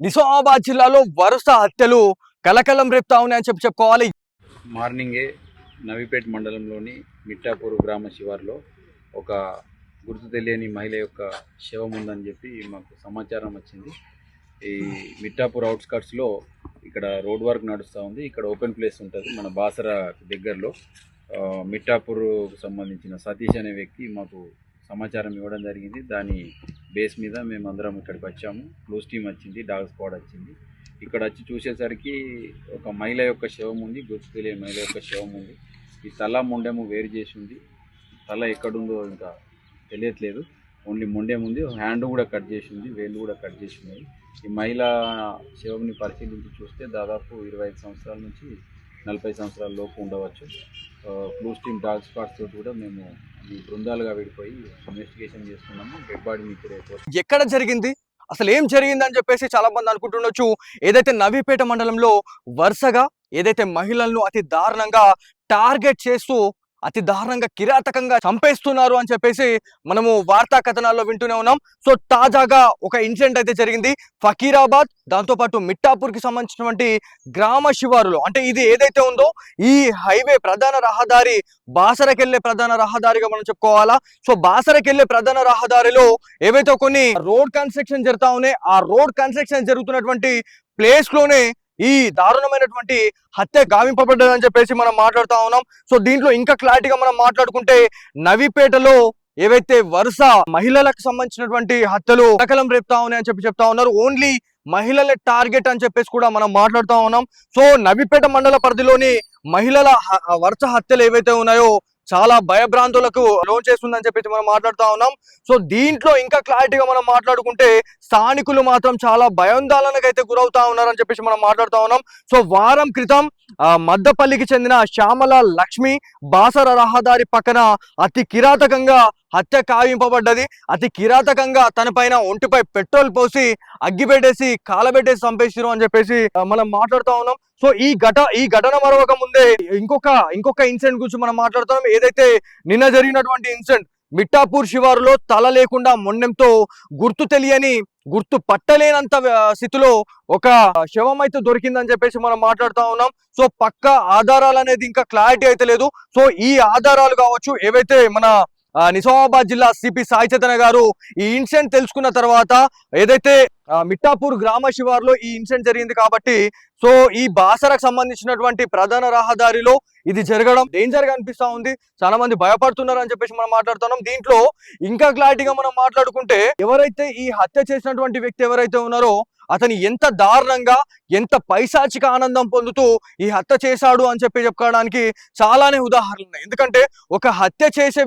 నిజామాబాద్ జిల్లాలో వరుస హత్యలు కలకలం రేపుతా ఉన్నాయని చెప్పుకోవాలి. మార్నింగే నవీపేట్ మండలంలోని మిట్టాపూర్ గ్రామ శివారులో ఒక గుర్తు తెలియని మహిళ యొక్క శవం ఉందని చెప్పి మాకు సమాచారం వచ్చింది. ఈ మిట్టాపూర్ అవుట్స్కట్స్లో ఇక్కడ రోడ్ వర్క్ నడుస్తూ ఉంది. ఇక్కడ ఓపెన్ ప్లేస్ ఉంటుంది మన బాసర దగ్గరలో. మిట్టాపూర్కు సంబంధించిన సతీష్ అనే వ్యక్తి మాకు సమాచారం ఇవ్వడం జరిగింది. దాని బేస్ మీద మేము అందరం ఇక్కడికి వచ్చాము. క్లూస్ టీమ్ వచ్చింది, డాగ్ స్క్వాడ్ వచ్చింది. ఇక్కడ వచ్చి చూసేసరికి ఒక మహిళ యొక్క శవం ఉంది, గుర్తు తెలియని మహిళ యొక్క శవం ఉంది. ఈ తల మొండెము వేరు చేసి ఉంది. తల ఎక్కడుందో ఇంకా తెలియట్లేదు. ఓన్లీ మొండెం ఉంది, హ్యాండ్ కూడా కట్ చేసి ఉంది, వేళ్ళు కూడా కట్ చేసి ఉన్నాయి. ఈ మహిళ శవంని పరిశీలించి చూస్తే దాదాపు 25 సంవత్సరాల నుంచి 40 సంవత్సరాల లోపు ఉండవచ్చు. క్లూస్ టీమ్ డాగ్ స్క్వాడ్స్ తోటి కూడా మేము ఈ బృందాలుగా విడిపోయి ఇన్వెస్టిగేషన్ చేస్తున్నాము. డెడ్ బాడీని ఇక్కడే ఎక్కడ జరిగింది, అసలు ఏం జరిగిందని చెప్పేసి చాలా మంది అనుకుంటుండొచ్చు. ఏదైతే నవీపేట మండలంలో వరుసగా ఏదైతే మహిళలను అతి దారుణంగా టార్గెట్ చేస్తూ అతి దారుణంగా కిరాతకంగా చంపేస్తున్నారు అని చెప్పేసి మనము వార్తా కథనాల్లో వింటూనే ఉన్నాం. సో తాజాగా ఒక ఇన్సిడెంట్ అయితే జరిగింది ఫకీరాబాద్, దాంతోపాటు మిట్టాపూర్కి సంబంధించినటువంటి గ్రామ శివారులో. అంటే ఇది ఏదైతే ఉందో ఈ హైవే ప్రధాన రహదారి బాసరకెళ్లే ప్రధాన రహదారిగా మనం చెప్పుకోవాలా. సో బాసరకెళ్లే ప్రధాన రహదారిలో ఏవైతే కొన్ని రోడ్ కన్స్ట్రక్షన్ జరుగుతా ఉన్నాయి, ఆ రోడ్ కన్స్ట్రక్షన్ జరుగుతున్నటువంటి ప్లేస్ లోనే ఈ దారుణమైనటువంటి హత్య గావింపబడ్డదని చెప్పేసి మనం మాట్లాడుతా ఉన్నాం. సో దీంట్లో ఇంకా క్లారిటీగా మనం మాట్లాడుకుంటే నవీపేటలో ఏవైతే వరుస మహిళలకు సంబంధించినటువంటి హత్యలు కలకలం రేపుతా ఉన్నాయని చెప్తా ఉన్నారు. ఓన్లీ మహిళల టార్గెట్ అని చెప్పేసి కూడా మనం మాట్లాడుతూ ఉన్నాం. సో నవీపేట మండల పరిధిలోని మహిళల వరుస హత్యలు ఏవైతే ఉన్నాయో చాలా భయభ్రాంతులకు లోన్ చేస్తుందని చెప్పేసి మనం మాట్లాడుతూ ఉన్నాం. సో దీంట్లో ఇంకా క్లారిటీగా మనం మాట్లాడుకుంటే స్థానికులు మాత్రం చాలా భయాందోళనకు అయితే గురవుతా ఉన్నారని చెప్పేసి మనం మాట్లాడుతూ ఉన్నాం. సో వారం క్రితం మద్దపల్లికి చెందిన శ్యామల లక్ష్మి బాసర రహదారి పక్కన అతి కిరాతకంగా హత్య కావింపబడ్డది. అతి కిరాతకంగా తన పైన ఒంటిపై పెట్రోల్ పోసి అగ్గిపెట్టేసి కాలబెట్టేసి చంపేసిరు అని చెప్పేసి మనం మాట్లాడుతూ ఉన్నాం. సో ఈ ఘటన మరొక ముందే ఇంకొక ఇన్సిడెంట్ గురించి మనం మాట్లాడుతున్నాం. ఏదైతే నిన్న జరిగినటువంటి ఇన్సిడెంట్ మిట్టాపూర్ శివారులో తల లేకుండా మొండెంతో గుర్తు పట్టలేనంత స్థితిలో ఒక శవం అయితే దొరికిందని చెప్పేసి మనం మాట్లాడుతూ ఉన్నాం. సో పక్క ఆధారాలు అనేది ఇంకా క్లారిటీ అయితే లేదు. సో ఈ ఆధారాలు కావచ్చు ఏవైతే మన నిజామాబాద్ జిల్లా సిపి సాయి చైతన్య గారు ఈ ఇన్సిడెంట్ తెలుసుకున్న తర్వాత ఏదైతే మిట్టాపూర్ గ్రామ శివారులో ఈ ఇన్సిడెంట్ జరిగింది కాబట్టి సో ఈ బాసరకు సంబంధించినటువంటి ప్రధాన రహదారిలో ఇది జరగడం డేంజర్ గా అనిపిస్తా ఉంది. చాలా మంది భయపడుతున్నారు అని చెప్పేసి మనం మాట్లాడుతున్నాం. దీంట్లో ఇంకా క్లారిటీగా మనం మాట్లాడుకుంటే ఎవరైతే ఈ హత్య చేసినటువంటి వ్యక్తి ఎవరైతే ఉన్నారో అతని ఎంత దారుణంగా ఎంత పైశాచిక ఆనందం పొందుతూ ఈ హత్య చేశాడు అని చెప్పి చెప్పుకోవడానికి చాలానే ఉదాహరణలు ఉన్నాయి. ఎందుకంటే ఒక హత్య చేసే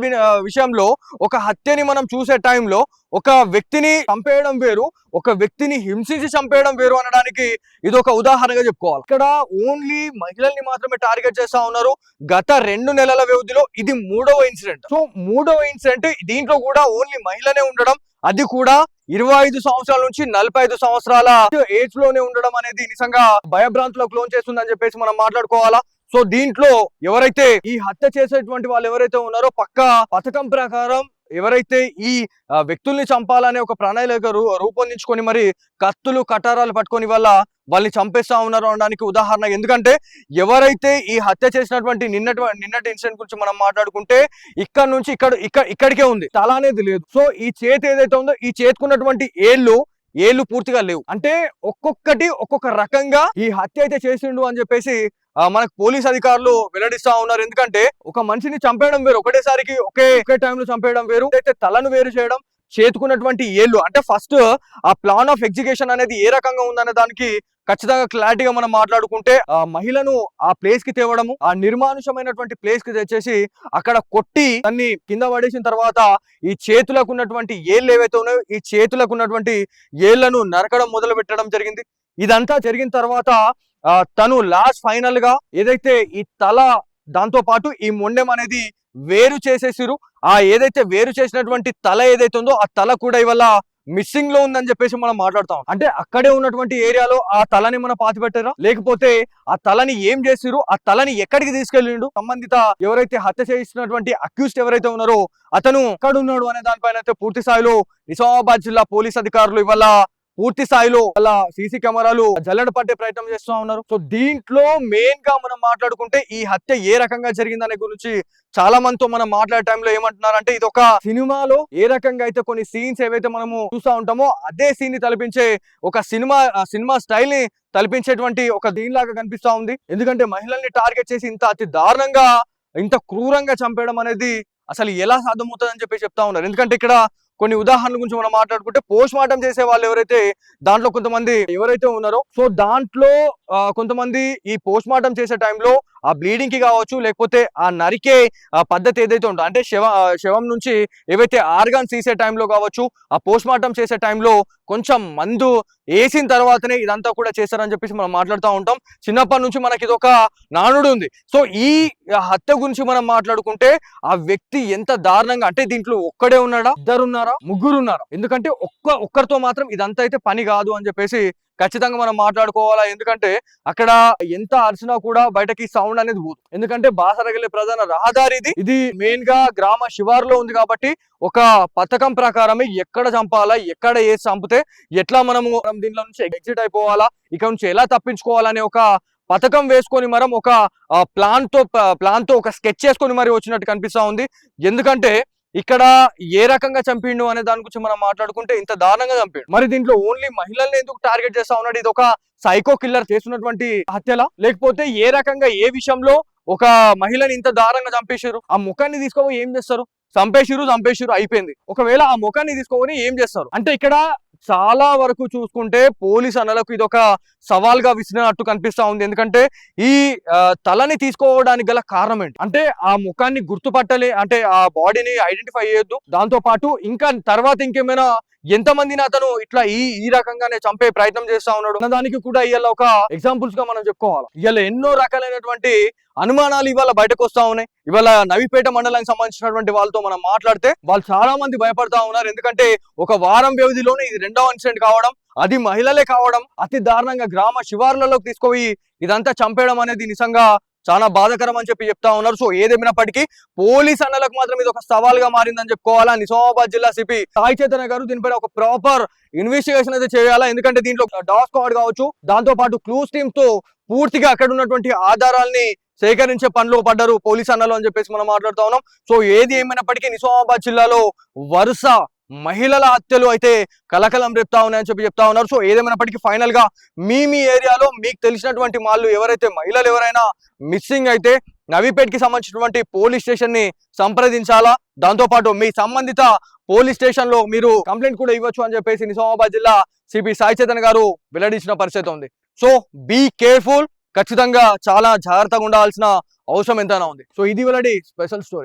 విషయంలో ఒక హత్యని మనం చూసే టైంలో ఒక వ్యక్తిని చంపేయడం వేరు, ఒక వ్యక్తిని హింసించి చంపేయడం వేరు అనడానికి ఇది ఒక ఉదాహరణగా చెప్పుకోవాలి. ఇక్కడ ఓన్లీ మహిళల్ని మాత్రమే టార్గెట్ చేస్తా ఉన్నారు. గత 2 నెలల వ్యవధిలో ఇది 3వ ఇన్సిడెంట్. సో 3వ ఇన్సిడెంట్ దీంట్లో కూడా ఓన్లీ మహిళనే ఉండడం, అది కూడా 25 సంవత్సరాల నుంచి 45 సంవత్సరాల ఏజ్ లోనే ఉండడం అనేది నిజంగా భయభ్రాంతులకు లోన్ చేస్తుందని చెప్పేసి మనం మాట్లాడుకోవాలా. సో దీంట్లో ఎవరైతే ఈ హత్య చేసేటువంటి వాళ్ళు ఎవరైతే ఉన్నారో పక్క పథకం ప్రకారం ఎవరైతే ఈ వ్యక్తుల్ని చంపాలనే ఒక ప్రణాళిక రూపొందించుకొని మరి కత్తులు కటారాలు పట్టుకొని వాళ్ళని చంపేస్తా ఉన్నారు అనడానికి ఉదాహరణ. ఎందుకంటే ఎవరైతే ఈ హత్య చేసినటువంటి నిన్నటి ఇన్సిడెంట్ గురించి మనం మాట్లాడుకుంటే ఇక్కడ నుంచి ఇక్కడికే ఉంది, తల అనేది లేదు. సో ఈ చేతి ఏదైతే ఉందో ఈ చేతుకున్నటువంటి ఏళ్ళు పూర్తిగా లేవు. అంటే ఒక్కొక్కటి ఒక్కొక్క రకంగా ఈ హత్య అయితే చేసిండు అని చెప్పేసి మనకు పోలీస్ అధికారులు వెల్లడిస్తా ఉన్నారు. ఎందుకంటే ఒక మనిషిని చంపేయడం వేరు, ఒకటేసారికి ఒకే టైంలో చంపేయడం వేరు. అయితే తలను వేరు చేయడం, చేతుకున్నటువంటి ఏళ్ళు అంటే ఫస్ట్ ఆ ప్లాన్ ఆఫ్ ఎగ్జిక్యూషన్ అనేది ఏ రకంగా ఉందనే దానికి ఖచ్చితంగా క్లారిటీగా మనం మాట్లాడుకుంటే ఆ మహిళను ఆ ప్లేస్ కి తేవడము, ఆ నిర్మానుషమైనటువంటి ప్లేస్ కి తెచ్చేసి అక్కడ కొట్టి దాన్ని కింద పడేసిన తర్వాత ఈ చేతులకు ఉన్నటువంటి ఏళ్ళు ఏవైతే ఉన్నాయో ఈ చేతులకు ఉన్నటువంటి ఏళ్లను నరకడం మొదలు పెట్టడం జరిగింది. ఇదంతా జరిగిన తర్వాత తను లాస్ట్ ఫైనల్ గా ఏదైతే ఈ తల దాంతో పాటు ఈ మొండెం అనేది వేరు చేసేసిరు. ఆ ఏదైతే వేరు చేసినటువంటి తల ఏదైతే ఉందో ఆ తల కూడా ఇవాళ మిస్సింగ్ లో ఉందని చెప్పేసి మనం మాట్లాడతాం. అంటే అక్కడే ఉన్నటువంటి ఏరియాలో ఆ తలని మనం పాతి పెట్టారా, లేకపోతే ఆ తలని ఏం చేసిరు, ఆ తలని ఎక్కడికి తీసుకెళ్ళిండు, సంబంధిత ఎవరైతే హత్య చేసినటువంటి అక్యూజ్డ్ ఎవరైతే ఉన్నారో అతను ఎక్కడ ఉన్నాడు అనే దానిపైన అయితే పూర్తి స్థాయిలో నిజామాబాద్ జిల్లా పోలీస్ అధికారులు ఇవాళ పూర్తి స్థాయిలో వాళ్ళ సీసీ కెమెరాలు జల్లెడ పట్టే ప్రయత్నం చేస్తూ ఉన్నారు. సో దీంట్లో మెయిన్ గా మనం మాట్లాడుకుంటే ఈ హత్య ఏ రకంగా జరిగిందనే గురించి చాలా మందితో మనం మాట్లాడే టైంలో ఏమంటున్నారంటే ఇది ఒక సినిమాలో ఏ రకంగా అయితే కొన్ని సీన్స్ ఏవైతే మనము చూస్తూ ఉంటామో అదే సీన్ ని తలపించే ఒక సినిమా స్టైల్ ని తలపించేటువంటి ఒక దీనిలాగా కనిపిస్తా ఉంది. ఎందుకంటే మహిళల్ని టార్గెట్ చేసి ఇంత అతి దారుణంగా ఇంత క్రూరంగా చంపేయడం అనేది అసలు ఎలా సాధ్యమవుతుందని చెప్పి చెప్తా ఉన్నారు. ఎందుకంటే ఇక్కడ కొన్ని ఉదాహరణల గురించి మనం మాట్లాడుకుంటే పోస్ట్ మార్టం చేసే వాళ్ళు ఎవరైతే దాంట్లో కొంతమంది ఎవరైతే ఉన్నారో సో దాంట్లో కొంతమంది ఈ పోస్ట్ మార్టం చేసే టైంలో ఆ బ్లీడింగ్ కి కావచ్చు లేకపోతే ఆ నరికే పద్ధతి ఏదైతే ఉందో అంటే శవం నుంచి ఏవైతే ఆర్గాన్స్ తీసే టైంలో కావచ్చు ఆ పోస్ట్ మార్టం చేసే టైంలో కొంచెం మందు వేసిన తర్వాతనే ఇదంతా కూడా చేస్తారని చెప్పేసి మనం మాట్లాడుతూ ఉంటాం. చిన్నప్పటి నుంచి మనకి ఇది ఒక నానుడు ఉంది. సో ఈ హత్య గురించి మనం మాట్లాడుకుంటే ఆ వ్యక్తి ఎంత దారుణంగా అంటే దీంట్లో ఒక్కడే ఉన్నాడా, ఇద్దరున్నారా, ముగ్గురు ఉన్నారా? ఎందుకంటే ఒక్కరితో మాత్రం ఇదంతా అయితే పని కాదు అని చెప్పేసి ఖచ్చితంగా మనం మాట్లాడుకోవాలా. ఎందుకంటే అక్కడ ఎంత అరిచినా కూడా బయటకి సౌండ్ అనేది పోదు. ఎందుకంటే బాసరగల్లి ప్రధాన రహదారి ఇది మెయిన్ గా గ్రామ శివారులో ఉంది కాబట్టి ఒక పథకం ప్రకారమే ఎక్కడ చంపాలా, ఎక్కడ ఏ చంపితే ఎట్లా మనము దీంట్లో నుంచి ఎగ్జిట్ అయిపోవాలా, ఇక్కడ నుంచి ఎలా తప్పించుకోవాలనే ఒక పథకం వేసుకొని మనం ఒక ప్లాన్ తో ఒక స్కెచ్ చేసుకొని మరి వచ్చినట్టు కనిపిస్తా ఉంది. ఎందుకంటే ఇక్కడ ఏ రకంగా చంపిండు అనే దాని గురించి మనం మాట్లాడుకుంటే ఇంత దారుణంగా చంపిండు. మరి దీంట్లో ఓన్లీ మహిళల్ని ఎందుకు టార్గెట్ చేస్తా ఉన్నాడు? ఇది ఒక సైకో కిల్లర్ చేస్తున్నటువంటి హత్యలా, లేకపోతే ఏ రకంగా ఏ విషయంలో ఒక మహిళని ఇంత దారుణంగా చంపేశారు? ఆ ముఖాన్ని తీసుకోపోయి ఏం చేస్తారు? చంపేసిరు అయిపోయింది. ఒకవేళ ఆ ముఖాన్ని తీసుకోని ఏం చేస్తారు అంటే ఇక్కడ చాలా వరకు చూసుకుంటే పోలీస్ అన్నలకు ఇది ఒక సవాల్గా విసిరినట్టు కనిపిస్తా ఉంది. ఎందుకంటే ఈ తలని తీసుకోవడానికి గల కారణం ఏంటి అంటే ఆ ముఖాన్ని గుర్తుపట్టలే అంటే ఆ బాడీని ఐడెంటిఫై చేయొద్దు, దాంతో పాటు ఇంకా తర్వాత ఇంకేమైనా ఎంతమందిని అతను ఇట్లా ఈ రకంగానే చంపే ప్రయత్నం చేస్తా ఉన్నాడు అన్నదానికి కూడా ఇవాళ ఒక ఎగ్జాంపుల్స్ గా మనం చెప్పుకోవాలి. ఇవాళ ఎన్నో రకాలైనటువంటి అనుమానాలు ఇవాళ బయటకు వస్తా ఉన్నాయి. ఇవాళ నవీపేట మండలానికి సంబంధించినటువంటి వాళ్ళతో మనం మాట్లాడితే వాళ్ళు చాలా మంది భయపడతా ఉన్నారు. ఎందుకంటే ఒక వారం వ్యవధిలోనే ఇది రెండవ ఇన్సిడెంట్ కావడం, అది మహిళలే కావడం, అతి దారుణంగా గ్రామ శివార్లలోకి తీసుకుపోయి ఇదంతా చంపేయడం అనేది నిజంగా చాలా బాధాకరం అని చెప్పి చెప్తా ఉన్నారు. సో ఏదేమైనప్పటికీ పోలీస్ అన్నలకు మాత్రం ఇది ఒక సవాల్గా మారిందని చెప్పుకోవాలా. నిజామాబాద్ జిల్లా సిపి సాయి చైతన్య గారు దీనిపైన ఒక ప్రాపర్ ఇన్వెస్టిగేషన్ అయితే చేయాలా. ఎందుకంటే దీంట్లో డాగ్ స్క్వాడ్ కావచ్చు, దాంతో పాటు క్లూస్ టీమ్ తో పూర్తిగా అక్కడ ఉన్నటువంటి ఆధారాల్ని సేకరించే పనిలో పడ్డారు పోలీస్ అన్నలు అని చెప్పేసి మనం మాట్లాడుతూ ఉన్నాం. సో ఏది ఏమైనప్పటికీ నిజామాబాద్ జిల్లాలో వరుస మహిళల హత్యలు అయితే కలకలం రేపుతా ఉన్నాయని చెప్పి చెప్తా ఉన్నారు. సో ఏదేమైనప్పటికీ ఫైనల్ గా మీ ఏరియాలో మీకు తెలిసినటువంటి వాళ్ళు ఎవరైతే మహిళలు ఎవరైనా మిస్సింగ్ అయితే నవీపేట్కి సంబంధించినటువంటి పోలీస్ స్టేషన్ ని సంప్రదించాలా, దాంతో పాటు మీ సంబంధిత పోలీస్ స్టేషన్ లో మీరు కంప్లైంట్ కూడా ఇవ్వచ్చు అని చెప్పేసి నిజామాబాద్ జిల్లా సిపి సాయి చైతన్య గారు వెల్లడించిన పరిస్థితి ఉంది. సో బీ కేర్ఫుల్, ఖచ్చితంగా చాలా జాగ్రత్తగా ఉండాల్సిన అవసరం ఎంతైనా ఉంది. సో ఇది వెల్లడి స్పెషల్ స్టోరీ.